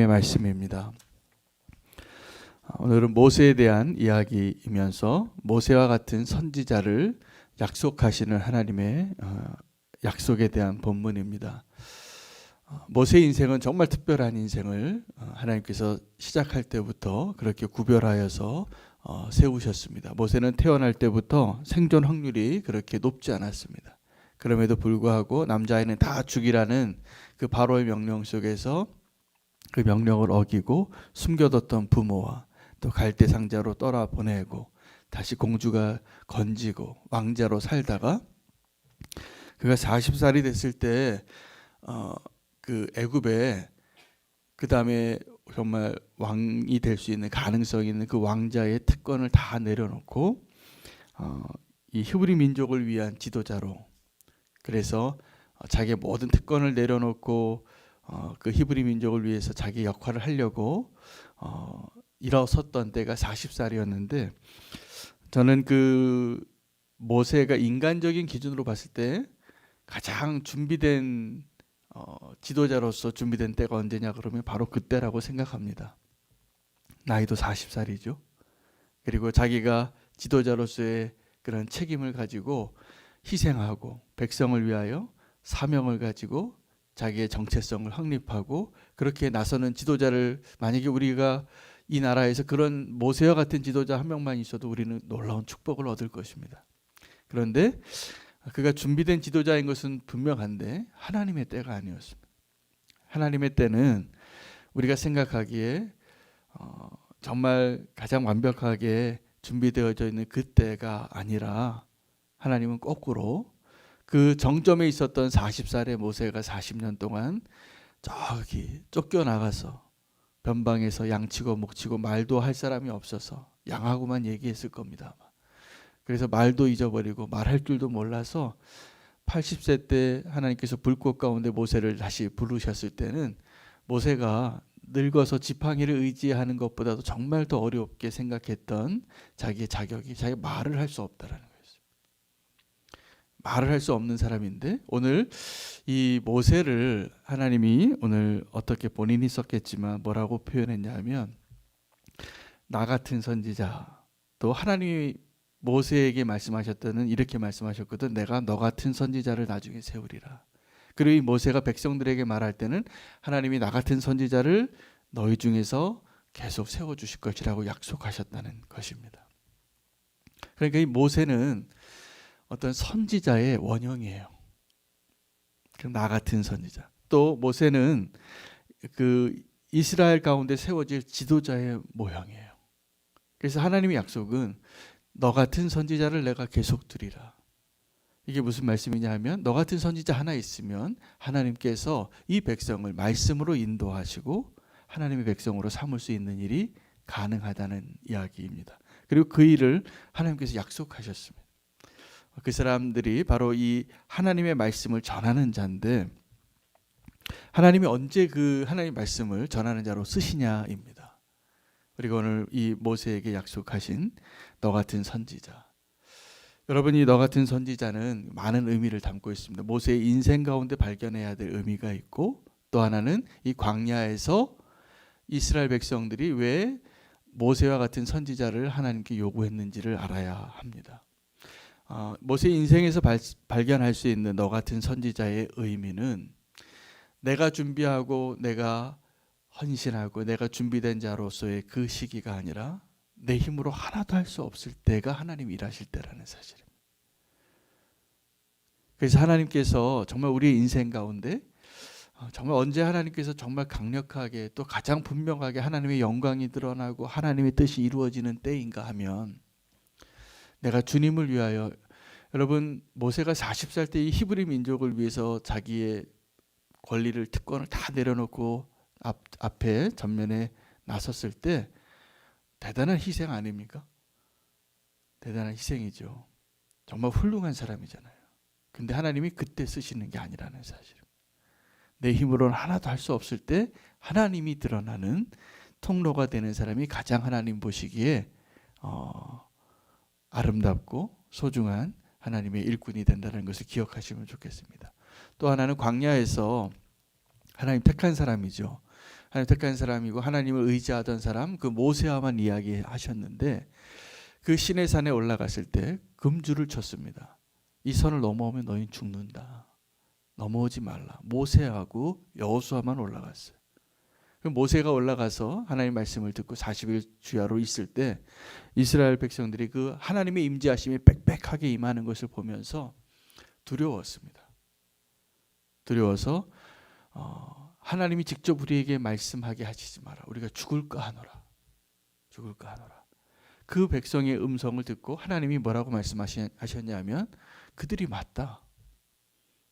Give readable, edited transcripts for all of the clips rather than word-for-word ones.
말씀입니다. 오늘은 모세에 대한 이야기이면서 모세와 같은 선지자를 약속하시는 하나님의 약속에 대한 본문입니다. 모세의 인생은 정말 특별한 인생을 하나님께서 시작할 때부터 그렇게 구별하여서 세우셨습니다. 모세는 태어날 때부터 생존 확률이 그렇게 높지 않았습니다. 그럼에도 불구하고 남자아이는 다 죽이라는 그 바로의 명령 속에서 그 명령을 어기고 숨겨뒀던 부모와 또 갈대 상자로 떠나보내고 다시 공주가 건지고 왕자로 살다가 그가 40살이 됐을 때 그 애굽에 그 다음에 정말 왕이 될 수 있는 가능성이 있는 그 왕자의 특권을 다 내려놓고 이 히브리 민족을 위한 지도자로, 그래서 자기의 모든 특권을 내려놓고 그 히브리 민족을 위해서 자기 역할을 하려고 일어섰던 때가 40살이었는데, 저는 그 모세가 인간적인 기준으로 봤을 때 가장 준비된 지도자로서 준비된 때가 언제냐 그러면 바로 그때라고 생각합니다. 나이도 40살이죠. 그리고 자기가 지도자로서의 그런 책임을 가지고 희생하고 백성을 위하여 사명을 가지고 자기의 정체성을 확립하고 그렇게 나서는 지도자를, 만약에 우리가 이 나라에서 그런 모세와 같은 지도자 한 명만 있어도 우리는 놀라운 축복을 얻을 것입니다. 그런데 그가 준비된 지도자인 것은 분명한데 하나님의 때가 아니었습니다. 하나님의 때는 우리가 생각하기에 정말 가장 완벽하게 준비되어져 있는 그 때가 아니라, 하나님은 거꾸로 그 정점에 있었던 40살의 모세가 40년 동안 저기 쫓겨나가서 변방에서 양치고 목치고 말도 할 사람이 없어서 양하고만 얘기했을 겁니다. 그래서 말도 잊어버리고 말할 줄도 몰라서 80세 때 하나님께서 불꽃 가운데 모세를 다시 부르셨을 때는 모세가 늙어서 지팡이를 의지하는 것보다도 정말 더 어렵게 생각했던 자기의 자격이, 자기가 말을 할 수 없다라는 거예요. 말을 할 수 없는 사람인데, 오늘 이 모세를 하나님이 오늘 어떻게 본인이 썼겠지만 뭐라고 표현했냐면, 나 같은 선지자, 또 하나님이 모세에게 말씀하셨다는 이렇게 말씀하셨거든. 내가 너 같은 선지자를 나중에 세우리라. 그리고 이 모세가 백성들에게 말할 때는 하나님이 나 같은 선지자를 너희 중에서 계속 세워주실 것이라고 약속하셨다는 것입니다. 그러니까 이 모세는 어떤 선지자의 원형이에요. 그럼 나 같은 선지자. 또 모세는 그 이스라엘 가운데 세워질 지도자의 모형이에요. 그래서 하나님의 약속은 너 같은 선지자를 내가 계속 두리라. 이게 무슨 말씀이냐 하면, 너 같은 선지자 하나 있으면 하나님께서 이 백성을 말씀으로 인도하시고 하나님의 백성으로 삼을 수 있는 일이 가능하다는 이야기입니다. 그리고 그 일을 하나님께서 약속하셨습니다. 그 사람들이 바로 이 하나님의 말씀을 전하는 자인데, 하나님이 언제 그 하나님의 말씀을 전하는 자로 쓰시냐입니다. 그리고 오늘 이 모세에게 약속하신 너 같은 선지자, 여러분이 너 같은 선지자는 많은 의미를 담고 있습니다. 모세의 인생 가운데 발견해야 될 의미가 있고, 또 하나는 이 광야에서 이스라엘 백성들이 왜 모세와 같은 선지자를 하나님께 요구했는지를 알아야 합니다. 모세의 인생에서 발견할 수 있는 너 같은 선지자의 의미는, 내가 준비하고 내가 헌신하고 내가 준비된 자로서의 그 시기가 아니라 내 힘으로 하나도 할 수 없을 때가 하나님 일하실 때라는 사실입니다. 그래서 하나님께서 정말 우리의 인생 가운데 정말 언제 하나님께서 정말 강력하게 또 가장 분명하게 하나님의 영광이 드러나고 하나님의 뜻이 이루어지는 때인가 하면, 내가 주님을 위하여, 여러분 모세가 40살 때 이 히브리 민족을 위해서 자기의 권리를, 특권을 다 내려놓고 앞에 전면에 나섰을 때 대단한 희생 아닙니까? 대단한 희생이죠. 정말 훌륭한 사람이잖아요. 근데 하나님이 그때 쓰시는 게 아니라는 사실. 내 힘으로는 하나도 할 수 없을 때 하나님이 드러나는 통로가 되는 사람이 가장 하나님 보시기에 아름답고 소중한 하나님의 일꾼이 된다는 것을 기억하시면 좋겠습니다. 또 하나는 광야에서 하나님 택한 사람이죠. 하나님 택한 사람이고 하나님을 의지하던 사람, 그 모세와만 이야기하셨는데 그 시내산에 올라갔을 때 금주를 쳤습니다. 이 선을 넘어오면 너희는 죽는다. 넘어오지 말라. 모세하고 여호수아만 올라갔어요. 모세가 올라가서 하나님 말씀을 듣고 40일 주야로 있을 때 이스라엘 백성들이 그 하나님의 임재하심이 빽빽하게 임하는 것을 보면서 두려웠습니다. 두려워서 하나님이 직접 우리에게 말씀하게 하시지 마라. 우리가 죽을까 하노라. 죽을까 하노라. 그 백성의 음성을 듣고 하나님이 뭐라고 말씀하셨냐면 그들이 맞다.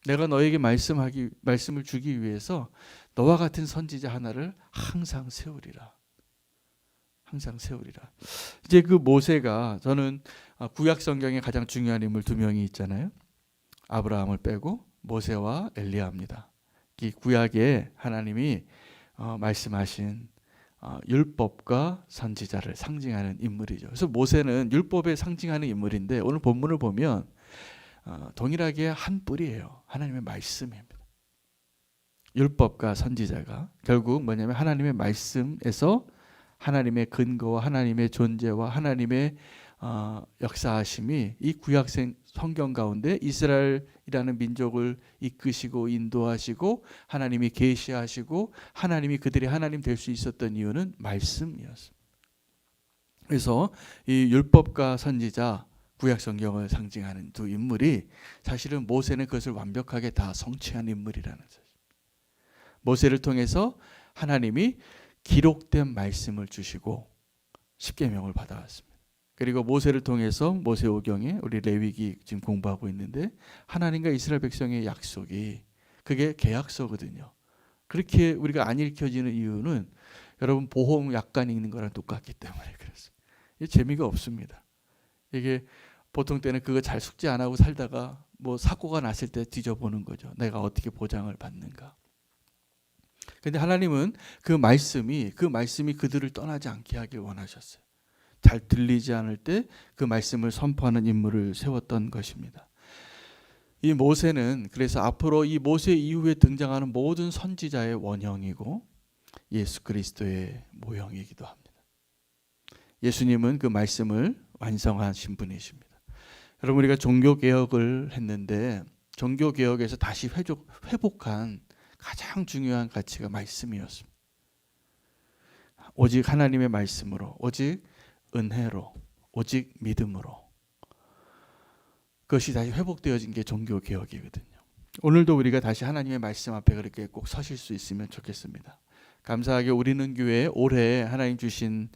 내가 너에게 말씀을 주기 위해서 너와 같은 선지자 하나를 항상 세우리라. 항상 세우리라. 이제 그 모세가, 저는 구약 성경에 가장 중요한 인물 두 명이 있잖아요. 아브라함을 빼고 모세와 엘리야입니다. 이 구약에 하나님이 말씀하신 율법과 선지자를 상징하는 인물이죠. 그래서 모세는 율법에 상징하는 인물인데 오늘 본문을 보면 동일하게 한 뿔이에요. 하나님의 말씀입니다. 율법과 선지자가 결국 뭐냐면 하나님의 말씀에서 하나님의 근거와 하나님의 존재와 하나님의 역사하심이 이 구약 성경 가운데 이스라엘이라는 민족을 이끄시고 인도하시고 하나님이 계시하시고 하나님이 그들이 하나님 될 수 있었던 이유는 말씀이었습니다. 그래서 이 율법과 선지자, 구약 성경을 상징하는 두 인물이 사실은 모세는 그것을 완벽하게 다 성취한 인물이라는 사실. 모세를 통해서 하나님이 기록된 말씀을 주시고 십계명을 받아왔습니다. 그리고 모세를 통해서 모세오경에 우리 레위기 지금 공부하고 있는데 하나님과 이스라엘 백성의 약속이 그게 계약서거든요. 그렇게 우리가 안 읽혀지는 이유는 여러분 보험 약관 읽는 거랑 똑같기 때문에 그래서 이게 재미가 없습니다. 이게 보통 때는 그거 잘 숙지 안 하고 살다가 뭐 사고가 났을 때 뒤져보는 거죠. 내가 어떻게 보장을 받는가. 근데 하나님은 그 말씀이 그들을 떠나지 않게 하길 원하셨어요. 잘 들리지 않을 때 그 말씀을 선포하는 인물을 세웠던 것입니다. 이 모세는 그래서 앞으로 이 모세 이후에 등장하는 모든 선지자의 원형이고 예수 그리스도의 모형이기도 합니다. 예수님은 그 말씀을 완성하신 분이십니다. 여러분 우리가 종교개혁을 했는데 종교개혁에서 다시 회복한 가장 중요한 가치가 말씀이었습니다. 오직 하나님의 말씀으로, 오직 은혜로, 오직 믿음으로 그것이 다시 회복되어진 게 종교개혁이거든요. 오늘도 우리가 다시 하나님의 말씀 앞에 그렇게 꼭 서실 수 있으면 좋겠습니다. 감사하게 우리는 교회 올해 하나님 주신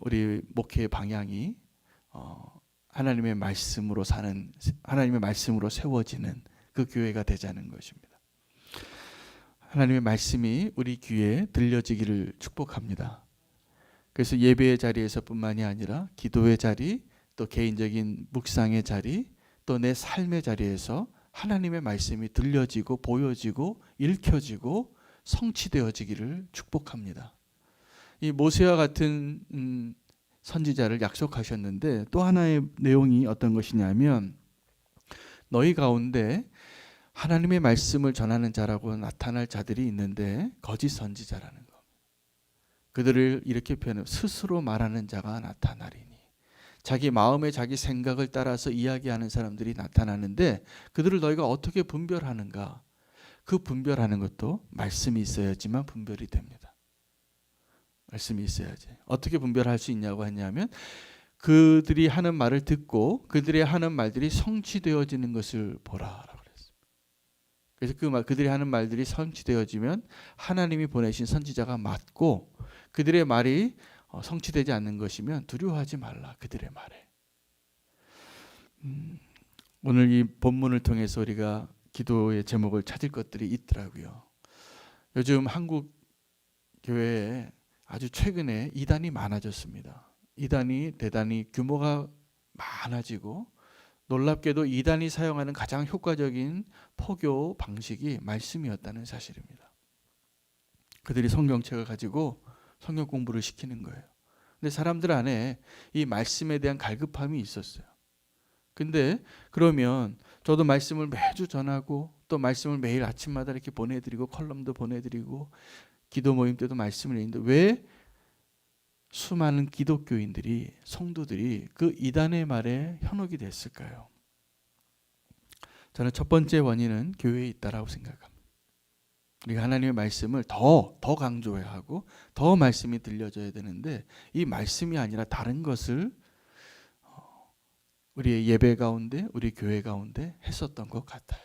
우리 목회의 방향이 하나님의 말씀으로 사는, 하나님의 말씀으로 세워지는 그 교회가 되자는 것입니다. 하나님의 말씀이 우리 귀에 들려지기를 축복합니다. 그래서 예배의 자리에서 뿐만이 아니라 기도의 자리, 또 개인적인 묵상의 자리, 또 내 삶의 자리에서 하나님의 말씀이 들려지고 보여지고 읽혀지고 성취되어지기를 축복합니다. 이 모세와 같은 선지자를 약속하셨는데 또 하나의 내용이 어떤 것이냐면 너희 가운데 하나님의 말씀을 전하는 자라고 나타날 자들이 있는데 거짓 선지자라는 것. 그들을 이렇게 표현해요. 스스로 말하는 자가 나타나리니. 자기 마음에 자기 생각을 따라서 이야기하는 사람들이 나타나는데 그들을 너희가 어떻게 분별하는가? 그 분별하는 것도 말씀이 있어야지만 분별이 됩니다. 말씀이 있어야지. 어떻게 분별할 수 있냐고 했냐면 그들이 하는 말을 듣고 그들이 하는 말들이 성취되어지는 것을 보라라고 그랬어요. 그래서 그들이 하는 말들이 성취되어지면 하나님이 보내신 선지자가 맞고 그들의 말이 성취되지 않는 것이면 두려워하지 말라. 그들의 말에. 오늘 이 본문을 통해서 우리가 기도의 제목을 찾을 것들이 있더라고요. 요즘 한국 교회에 아주 최근에 이단이 많아졌습니다. 이단이 대단히 규모가 많아지고 놀랍게도 이단이 사용하는 가장 효과적인 포교 방식이 말씀이었다는 사실입니다. 그들이 성경책을 가지고 성경 공부를 시키는 거예요. 근데 사람들 안에 이 말씀에 대한 갈급함이 있었어요. 근데 그러면 저도 말씀을 매주 전하고 또 말씀을 매일 아침마다 이렇게 보내드리고 컬럼도 보내드리고 기도 모임 때도 말씀을 했는데 왜 수많은 기독교인들이 성도들이 그 이단의 말에 현혹이 됐을까요? 저는 첫 번째 원인은 교회에 있다라고 생각합니다. 우리가 하나님의 말씀을 더 강조해야 하고 더 말씀이 들려져야 되는데 이 말씀이 아니라 다른 것을 우리의 예배 가운데 우리 교회 가운데 했었던 것 같아요.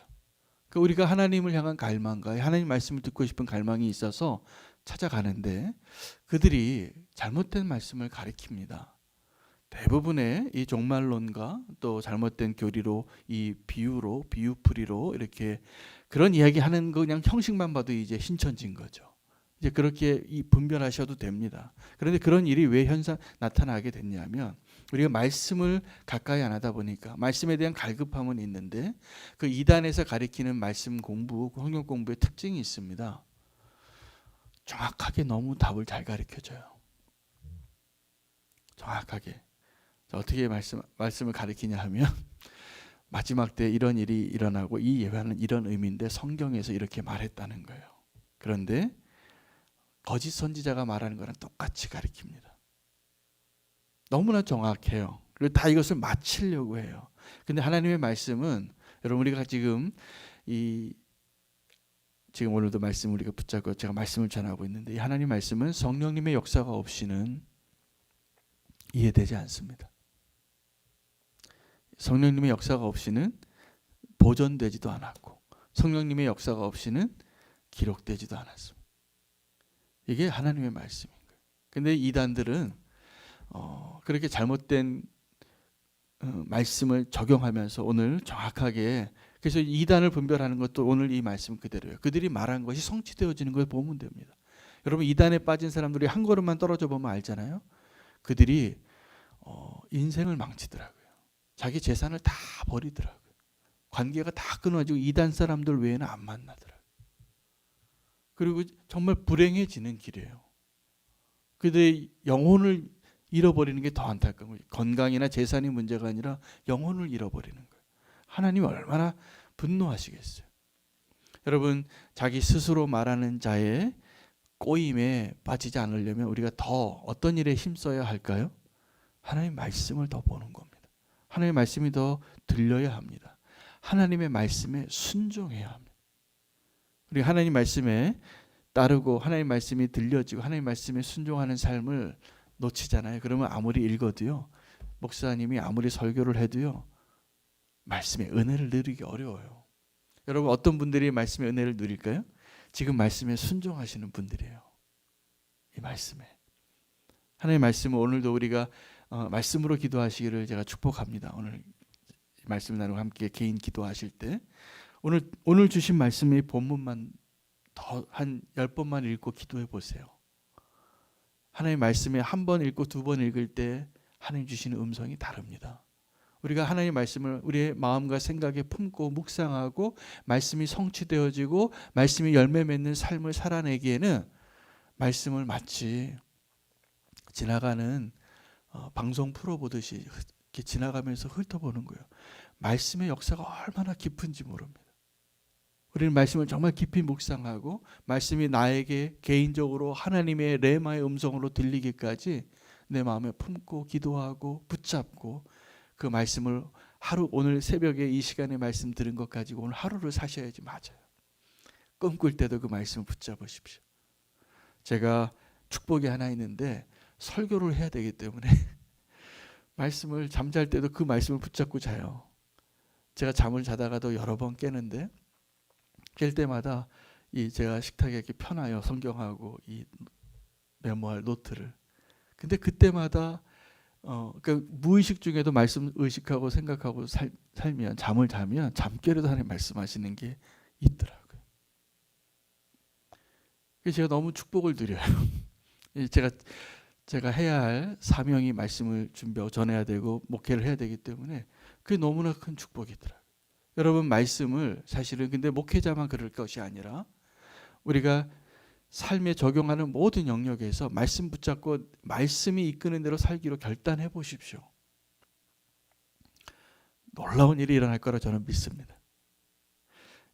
그러니까 우리가 하나님을 향한 갈망과 하나님 말씀을 듣고 싶은 갈망이 있어서 찾아가는데 그들이 잘못된 말씀을 가리킵니다. 대부분의 이 종말론과 또 잘못된 교리로 이 비유풀이로 이렇게 그런 이야기 하는 거 그냥 형식만 봐도 이제 신천지인 거죠. 이제 그렇게 분별하셔도 됩니다. 그런데 그런 일이 왜 나타나게 됐냐면 우리가 말씀을 가까이 안 하다 보니까 말씀에 대한 갈급함은 있는데 그 이단에서 가리키는 말씀 공부, 성경 공부의 특징이 있습니다. 정확하게 너무 답을 잘 가르쳐줘요. 정확하게. 어떻게 말씀을 가리키냐 하면 마지막 때 이런 일이 일어나고 이 예화는 이런 의미인데 성경에서 이렇게 말했다는 거예요. 그런데 거짓 선지자가 말하는 거랑 똑같이 가리킵니다. 너무나 정확해요. 그리고 다 이것을 맞추려고 해요. 근데 하나님의 말씀은 여러분 우리가 지금 오늘도 말씀 우리가 붙잡고 제가 말씀을 전하고 있는데 이 하나님 말씀은 성령님의 역사가 없이는 이해되지 않습니다. 성령님의 역사가 없이는 보존되지도 않았고 성령님의 역사가 없이는 기록되지도 않았습니다. 이게 하나님의 말씀인 거예요. 근데 이단들은 그렇게 잘못된 말씀을 적용하면서 오늘 정확하게 그래서 이단을 분별하는 것도 오늘 이 말씀 그대로예요. 그들이 말한 것이 성취되어지는 걸 보면 됩니다. 여러분 이단에 빠진 사람들이 한 걸음만 떨어져 보면 알잖아요. 그들이 인생을 망치더라고요. 자기 재산을 다 버리더라고요. 관계가 다 끊어지고 이단 사람들 외에는 안 만나더라고요. 그리고 정말 불행해지는 길이에요. 그들의 영혼을 잃어버리는 게 더 안타까운 거예요. 건강이나 재산이 문제가 아니라 영혼을 잃어버리는 거예요. 하나님이 얼마나 분노하시겠어요. 여러분 자기 스스로 말하는 자의 꼬임에 빠지지 않으려면 우리가 더 어떤 일에 힘써야 할까요? 하나님의 말씀을 더 보는 겁니다. 하나님의 말씀이 더 들려야 합니다. 하나님의 말씀에 순종해야 합니다. 우리 하나님 말씀에 따르고 하나님 말씀이 들려지고 하나님 말씀에 순종하는 삶을 놓치잖아요. 그러면 아무리 읽어도요. 목사님이 아무리 설교를 해도요. 말씀의 은혜를 누리기 어려워요. 여러분 어떤 분들이 말씀의 은혜를 누릴까요? 지금 말씀에 순종하시는 분들이에요. 이 말씀에. 하나님의 말씀은 오늘도 우리가 말씀으로 기도하시기를 제가 축복합니다. 오늘 말씀 나누고 함께 개인 기도하실 때 오늘 주신 말씀의 본문만 더 한 10번만 읽고 기도해 보세요. 하나님의 말씀에 한 번 읽고 두 번 읽을 때 하나님 주시는 음성이 다릅니다. 우리가 하나님의 말씀을 우리의 마음과 생각에 품고 묵상하고 말씀이 성취되어지고 말씀이 열매 맺는 삶을 살아내기에는 말씀을 마치 지나가는 방송 프로 보듯이 이렇게 지나가면서 훑어보는 거예요. 말씀의 역사가 얼마나 깊은지 모릅니다. 우리는 말씀을 정말 깊이 묵상하고 말씀이 나에게 개인적으로 하나님의 레마의 음성으로 들리기까지 내 마음에 품고 기도하고 붙잡고 그 말씀을 오늘 새벽에 이 시간에 말씀 들은 것 가지고 오늘 하루를 사셔야지 맞아요. 꿈꿀 때도 그 말씀을 붙잡으십시오. 제가 축복이 하나 있는데 설교를 해야 되기 때문에 말씀을 잠잘 때도 그 말씀을 붙잡고 자요. 제가 잠을 자다가도 여러 번 깨는데 깰 때마다 제가 식탁에 이렇게 펴놔요. 성경하고 이 메모할 노트를. 근데 그때마다 그러니까 무의식 중에도 말씀 의식하고 생각하고 살면 잠을 자면 잠결에도 하나님 말씀하시는 게 있더라고요. 그래서 제가 너무 축복을 드려요. 제가 해야 할 사명이 말씀을 준비하고 전해야 되고 목회를 해야 되기 때문에 그게 너무나 큰 축복이더라고요. 여러분 말씀을 사실은 근데 목회자만 그럴 것이 아니라 우리가 삶에 적용하는 모든 영역에서 말씀 붙잡고 말씀이 이끄는 대로 살기로 결단해 보십시오. 놀라운 일이 일어날 거라 저는 믿습니다.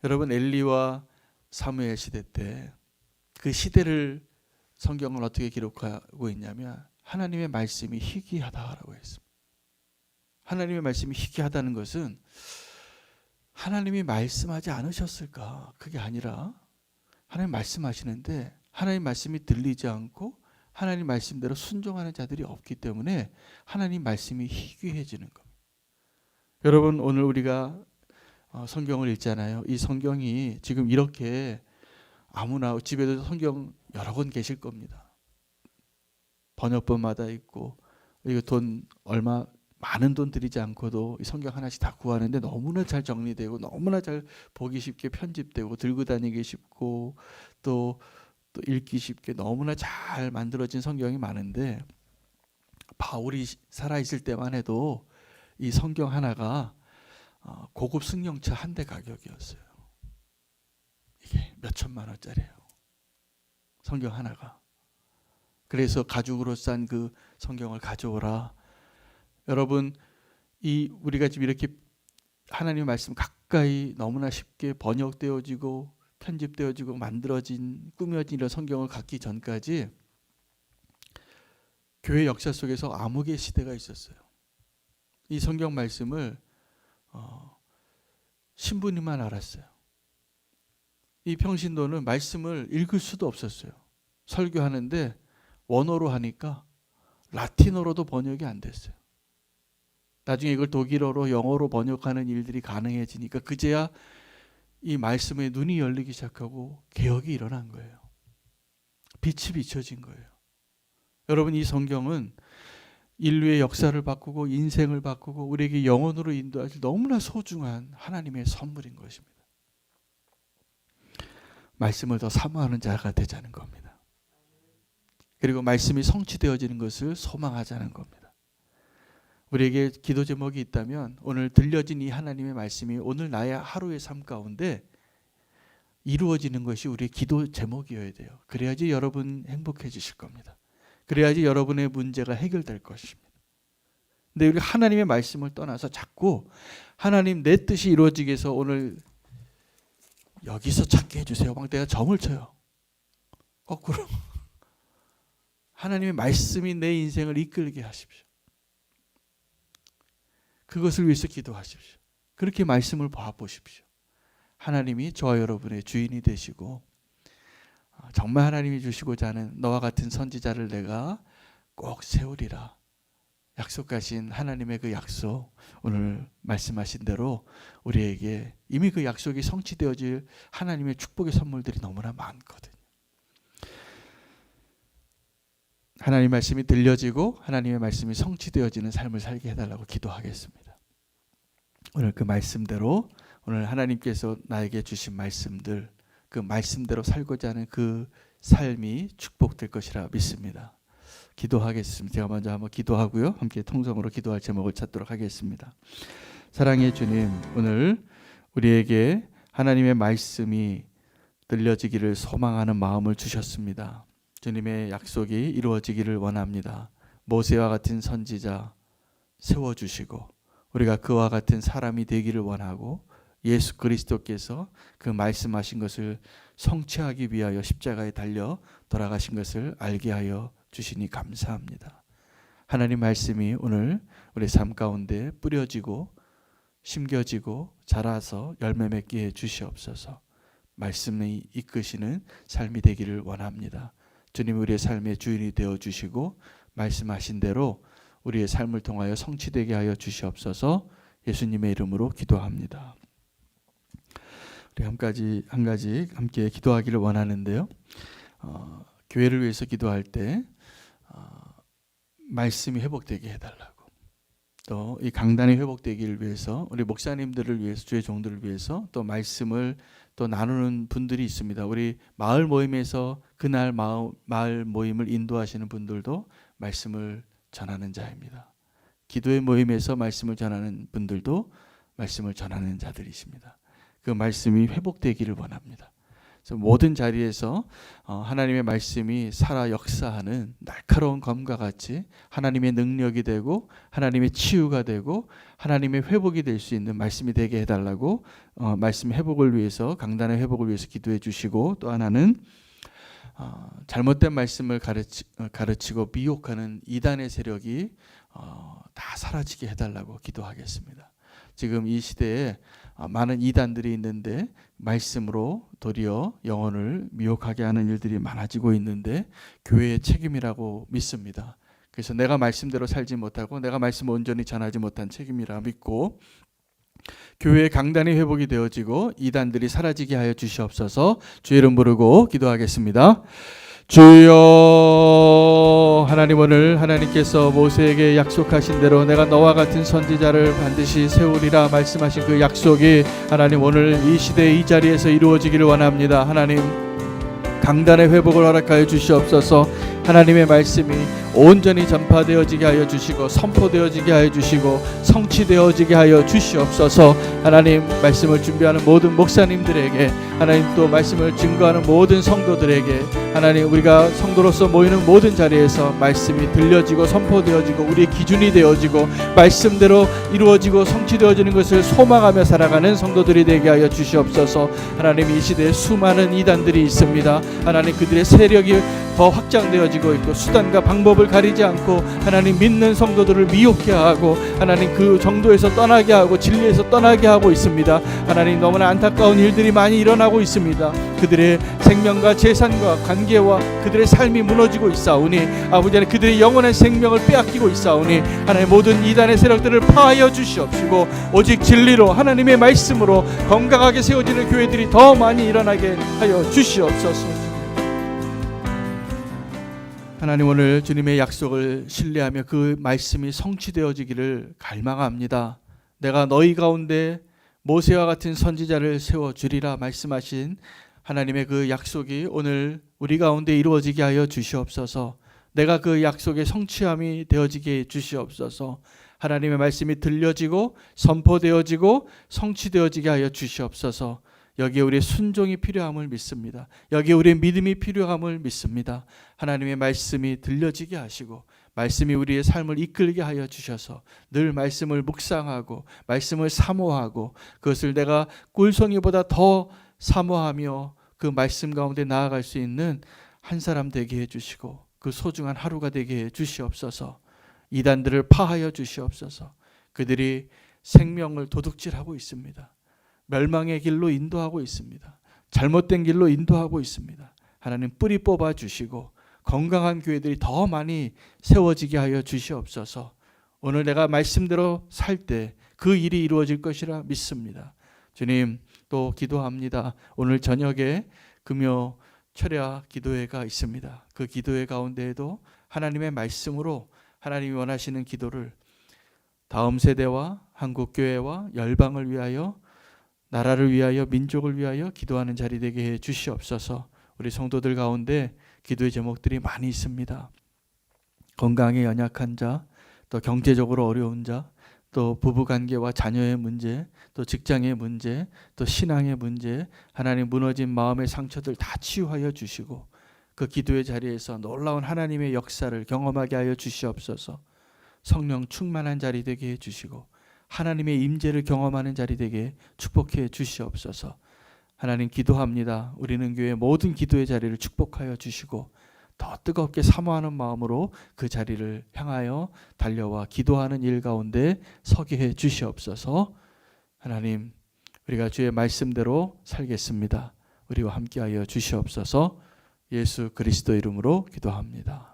여러분 엘리와 사무엘 시대 때 그 시대를 성경은 어떻게 기록하고 있냐면 하나님의 말씀이 희귀하다라고 했습니다. 하나님의 말씀이 희귀하다는 것은 하나님이 말씀하지 않으셨을까? 그게 아니라 하나님 말씀하시는데 하나님 말씀이 들리지 않고 하나님 말씀대로 순종하는 자들이 없기 때문에 하나님 말씀이 희귀해지는 겁니다. 여러분, 오늘 우리가 성경을 읽잖아요. 이 성경이 지금 이렇게 아무나 집에도 성경 여러 권 계실 겁니다. 번역본마다 있고, 이거 돈 얼마 많은 돈 들이지 않고도 이 성경 하나씩 다 구하는데 너무나 잘 정리되고 너무나 잘 보기 쉽게 편집되고 들고 다니기 쉽고 또 읽기 쉽게 너무나 잘 만들어진 성경이 많은데, 바울이 살아있을 때만 해도 이 성경 하나가 고급 승용차 한 대 가격이었어요. 이게 몇 천만 원짜리예요. 성경 하나가. 그래서 가죽으로 싼 그 성경을 가져오라. 여러분, 우리가 지금 이렇게 하나님의 말씀 가까이 너무나 쉽게 번역되어지고 편집되어지고 만들어진 꾸며진 이런 성경을 갖기 전까지 교회 역사 속에서 암흑의 시대가 있었어요. 이 성경 말씀을 신부님만 알았어요. 이 평신도는 말씀을 읽을 수도 없었어요. 설교하는데 원어로 하니까 라틴어로도 번역이 안 됐어요. 나중에 이걸 독일어로 영어로 번역하는 일들이 가능해지니까 그제야 이 말씀에 눈이 열리기 시작하고 개혁이 일어난 거예요. 빛이 비춰진 거예요. 여러분, 이 성경은 인류의 역사를 바꾸고 인생을 바꾸고 우리에게 영혼으로 인도하실 너무나 소중한 하나님의 선물인 것입니다. 말씀을 더 사모하는 자가 되자는 겁니다. 그리고 말씀이 성취되어지는 것을 소망하자는 겁니다. 우리에게 기도 제목이 있다면 오늘 들려진 이 하나님의 말씀이 오늘 나의 하루의 삶 가운데 이루어지는 것이 우리의 기도 제목이어야 돼요. 그래야지 여러분 행복해지실 겁니다. 그래야지 여러분의 문제가 해결될 것입니다. 근데 우리 하나님의 말씀을 떠나서 자꾸 하나님 내 뜻이 이루어지기 위해서 오늘 여기서 찾게 해주세요. 막 내가 점을 쳐요. 거꾸로 하나님의 말씀이 내 인생을 이끌게 하십시오. 그것을 위해서 기도하십시오. 그렇게 말씀을 봐보십시오. 하나님이 저와 여러분의 주인이 되시고 정말 하나님이 주시고자 하는 너와 같은 선지자를 내가 꼭 세우리라 약속하신 하나님의 그 약속, 오늘 말씀하신 대로 우리에게 이미 그 약속이 성취되어질 하나님의 축복의 선물들이 너무나 많거든요. 하나님의 말씀이 들려지고 하나님의 말씀이 성취되어지는 삶을 살게 해달라고 기도하겠습니다. 오늘 그 말씀대로, 오늘 하나님께서 나에게 주신 말씀들, 그 말씀대로 살고자 하는 그 삶이 축복될 것이라 믿습니다. 기도하겠습니다. 제가 먼저 한번 기도하고요. 함께 통성으로 기도할 제목을 찾도록 하겠습니다. 사랑의 주님, 오늘 우리에게 하나님의 말씀이 들려지기를 소망하는 마음을 주셨습니다. 주님의 약속이 이루어지기를 원합니다. 모세와 같은 선지자 세워주시고 우리가 그와 같은 사람이 되기를 원하고 예수 그리스도께서 그 말씀하신 것을 성취하기 위하여 십자가에 달려 돌아가신 것을 알게 하여 주시니 감사합니다. 하나님 말씀이 오늘 우리 삶 가운데 뿌려지고 심겨지고 자라서 열매 맺게 해 주시옵소서. 말씀이 이끄시는 삶이 되기를 원합니다. 주님, 우리의 삶의 주인이 되어 주시고 말씀하신 대로 우리의 삶을 통하여 성취되게 하여 주시옵소서. 예수님의 이름으로 기도합니다. 우리 한 가지 함께 기도하기를 원하는데요. 교회를 위해서 기도할 때 말씀이 회복되게 해달라고, 또 이 강단이 회복되기를 위해서 우리 목사님들을 위해서, 주의 종들을 위해서 또 말씀을 또 나누는 분들이 있습니다. 우리 마을 모임에서 그날 마을 모임을 인도하시는 분들도 말씀을 전하는 자입니다. 기도의 모임에서 말씀을 전하는 분들도 말씀을 전하는 자들이십니다. 그 말씀이 회복되기를 원합니다. 그래서 모든 자리에서 하나님의 말씀이 살아 역사하는 날카로운 검과 같이 하나님의 능력이 되고 하나님의 치유가 되고 하나님의 회복이 될 수 있는 말씀이 되게 해달라고 말씀 회복을 위해서, 강단의 회복을 위해서 기도해 주시고, 또 하나는 잘못된 말씀을 가르치고 미혹하는 이단의 세력이 다 사라지게 해달라고 기도하겠습니다. 지금 이 시대에 많은 이단들이 있는데 말씀으로 도리어 영혼을 미혹하게 하는 일들이 많아지고 있는데 교회의 책임이라고 믿습니다. 그래서 내가 말씀대로 살지 못하고 내가 말씀을 온전히 전하지 못한 책임이라 믿고 교회의 강단이 회복이 되어지고 이단들이 사라지게 하여 주시옵소서. 주의 이름 부르고 기도하겠습니다. 주여, 하나님 오늘 하나님께서 모세에게 약속하신 대로 내가 너와 같은 선지자를 반드시 세우리라 말씀하신 그 약속이 하나님 오늘 이 시대 이 자리에서 이루어지기를 원합니다. 하나님 강단의 회복을 허락하여 주시옵소서. 하나님의 말씀이 온전히 전파되어지게 하여 주시고 선포되어지게 하여 주시고 성취되어지게 하여 주시옵소서. 하나님 말씀을 준비하는 모든 목사님들에게, 하나님 또 말씀을 증거하는 모든 성도들에게, 하나님 우리가 성도로서 모이는 모든 자리에서 말씀이 들려지고 선포되어지고 우리의 기준이 되어지고 말씀대로 이루어지고 성취되어지는 것을 소망하며 살아가는 성도들이 되게 하여 주시옵소서. 하나님 이 시대에 수많은 이단들이 있습니다. 하나님 그들의 세력이 더 확장되어지고 있고 수단과 방법을 가리지 않고 하나님 믿는 성도들을 미혹해 하고 하나님 그 정도에서 떠나게 하고 진리에서 떠나게 하고 있습니다. 하나님 너무나 안타까운 일들이 많이 일어나고 있습니다. 그들의 생명과 재산과 관계와 그들의 삶이 무너지고 있사오니 아버지 하나님 그들의 영원한 생명을 빼앗기고 있사오니 하나님 모든 이단의 세력들을 파하여 주시옵시고 오직 진리로 하나님의 말씀으로 건강하게 세워지는 교회들이 더 많이 일어나게 하여 주시옵소서. 하나님 오늘 주님의 약속을 신뢰하며 그 말씀이 성취되어지기를 갈망합니다. 내가 너희 가운데 모세와 같은 선지자를 세워주리라 말씀하신 하나님의 그 약속이 오늘 우리 가운데 이루어지게 하여 주시옵소서. 내가 그 약속의 성취함이 되어지게 해 주시옵소서. 하나님의 말씀이 들려지고 선포되어지고 성취되어지게 하여 주시옵소서. 여기에 우리의 순종이 필요함을 믿습니다. 여기에 우리의 믿음이 필요함을 믿습니다. 하나님의 말씀이 들려지게 하시고 말씀이 우리의 삶을 이끌게 하여 주셔서 늘 말씀을 묵상하고 말씀을 사모하고 그것을 내가 꿀송이보다 더 사모하며 그 말씀 가운데 나아갈 수 있는 한 사람 되게 해주시고 그 소중한 하루가 되게 해주시옵소서. 이단들을 파하여 주시옵소서. 그들이 생명을 도둑질하고 있습니다. 멸망의 길로 인도하고 있습니다. 잘못된 길로 인도하고 있습니다. 하나님 뿌리 뽑아 주시고 건강한 교회들이 더 많이 세워지게 하여 주시옵소서. 오늘 내가 말씀대로 살 때 그 일이 이루어질 것이라 믿습니다. 주님 또 기도합니다. 오늘 저녁에 금요 철야 기도회가 있습니다. 그 기도회 가운데에도 하나님의 말씀으로 하나님이 원하시는 기도를 다음 세대와 한국교회와 열방을 위하여 나라를 위하여 민족을 위하여 기도하는 자리 되게 해 주시옵소서. 우리 성도들 가운데 기도의 제목들이 많이 있습니다. 건강에 연약한 자, 또 경제적으로 어려운 자, 또 부부관계와 자녀의 문제, 또 직장의 문제, 또 신앙의 문제, 하나님 무너진 마음의 상처들 다 치유하여 주시고 그 기도의 자리에서 놀라운 하나님의 역사를 경험하게 하여 주시옵소서. 성령 충만한 자리 되게 해 주시고 하나님의 임재를 경험하는 자리 되게 축복해 주시옵소서. 하나님 기도합니다. 우리는 교회 모든 기도의 자리를 축복하여 주시고 더 뜨겁게 사모하는 마음으로 그 자리를 향하여 달려와 기도하는 일 가운데 서게 해 주시옵소서. 하나님 우리가 주의 말씀대로 살겠습니다. 우리와 함께하여 주시옵소서. 예수 그리스도 이름으로 기도합니다.